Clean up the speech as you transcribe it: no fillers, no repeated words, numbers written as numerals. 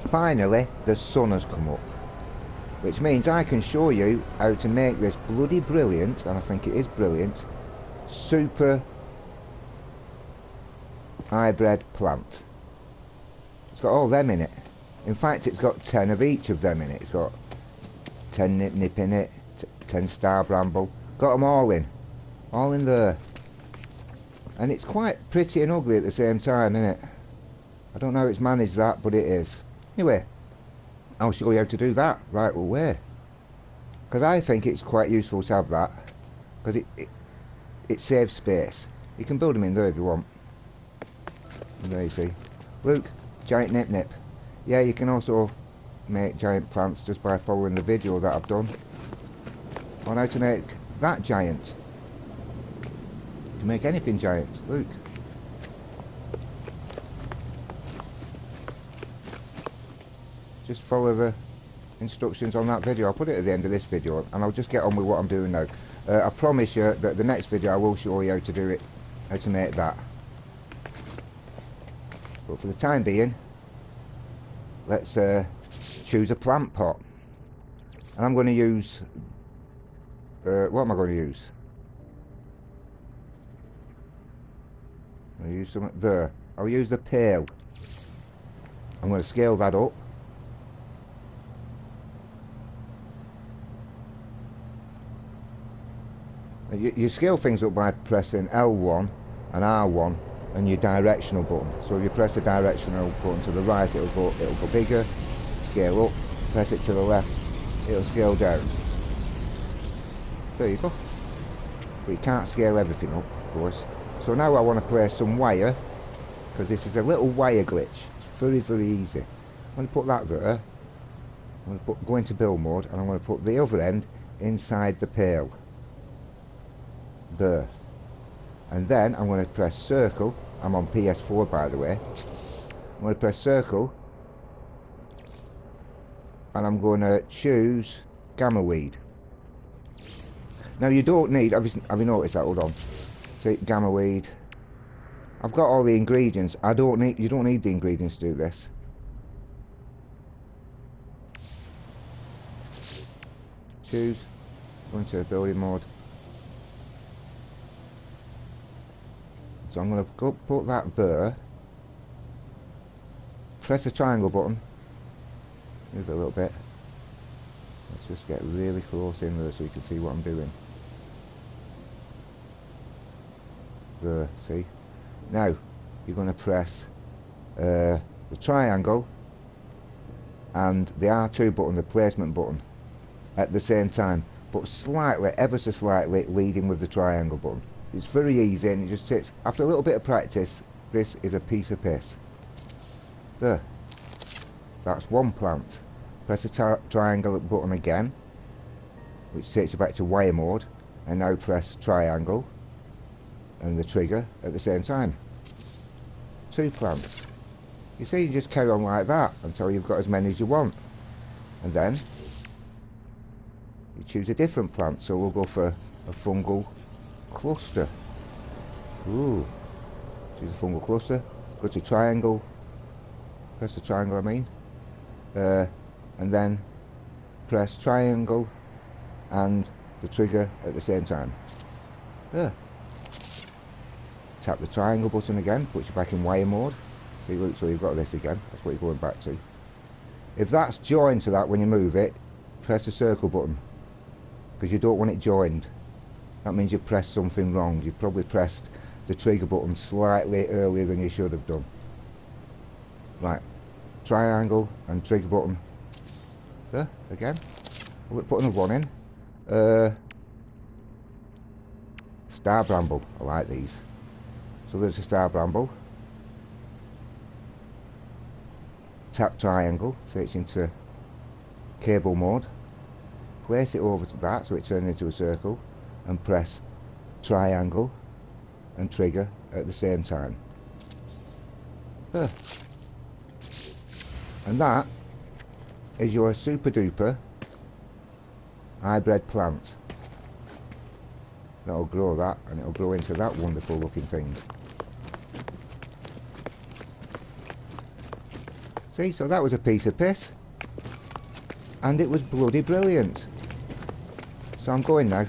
finally the sun has come up. Which means I can show you how to make this bloody brilliant, and I think it is brilliant, super hybrid plant. It's got all them in it. In fact, it's got 10 of each of them in it. It's got 10 NipNip in it, 10 star bramble. Got them all in there. And it's quite pretty and ugly at the same time, isn't it? I don't know how it's managed that, but it is. Anyway, I'll show you how to do that right away. Because I think it's quite useful to have that. Because it saves space. You can build them in there if you want. And there you see. Look, giant NipNip. Yeah, you can also make giant plants just by following the video that I've done on how to make that giant. You can make anything giant. Look. Just follow the instructions on that video. I'll put it at the end of this video and I'll just get on with what I'm doing now. I promise you that the next video I will show you how to do it, how to make that. But for the time being, let's choose a plant pot. And I'm going to use, what am I going to use? I'll use something there. I'll use the pail. I'm going to scale that up. You scale things up by pressing L1 and R1 and your directional button. So if you press the directional button to the right, it'll go bigger. Scale up. Press it to the left, it'll scale down. There you go. But you can't scale everything up, of course. So now I want to place some wire, because this is a little wire glitch. It's very, very easy. I'm going to put that there. I'm going to go into build mode, and I'm going to put the other end inside the pail. There. And then I'm going to press circle. I'm on PS4, by the way. I'm going to press circle, and I'm going to choose gamma weed. Now you don't need, have you noticed that? Hold on. See, gamma weed. I've got all the ingredients. You don't need the ingredients to do this. Choose. Go into building mode. So I'm going to go put that there. Press the triangle button. Move it a little bit. Let's just get really close in there so you can see what I'm doing. There, see? Now, you're going to press the triangle and the R2 button, the placement button, at the same time. But slightly, ever so slightly, leading with the triangle button. It's very easy and it just sits. After a little bit of practice, this is a piece of piss. There. That's one plant. Press the triangle button again, which takes you back to wire mode, and now press triangle and the trigger at the same time. 2 plants. You see, you just carry on like that until you've got as many as you want. And then you choose a different plant. So we'll go for a fungal cluster. Ooh. Choose a fungal cluster. Go to triangle. Press the triangle, I mean. And then press triangle and the trigger at the same time. There. Tap the triangle button again, puts you back in wire mode. See, look, so you've got this again. That's what you're going back to. If that's joined to that when you move it, press the circle button, because you don't want it joined. That means you've pressed something wrong. You've probably pressed the trigger button slightly earlier than you should have done. Right. Triangle and trigger button. There, again. We'll put another one in. Star Bramble. I like these. So there's a Star Bramble. Tap triangle, so it's into cable mode. Place it over to that so it turns into a circle. And press triangle and trigger at the same time. There. And that is your super duper hybrid plant. That'll grow that, and it'll grow into that wonderful looking thing. See, so that was a piece of piss. And it was bloody brilliant. So I'm going now.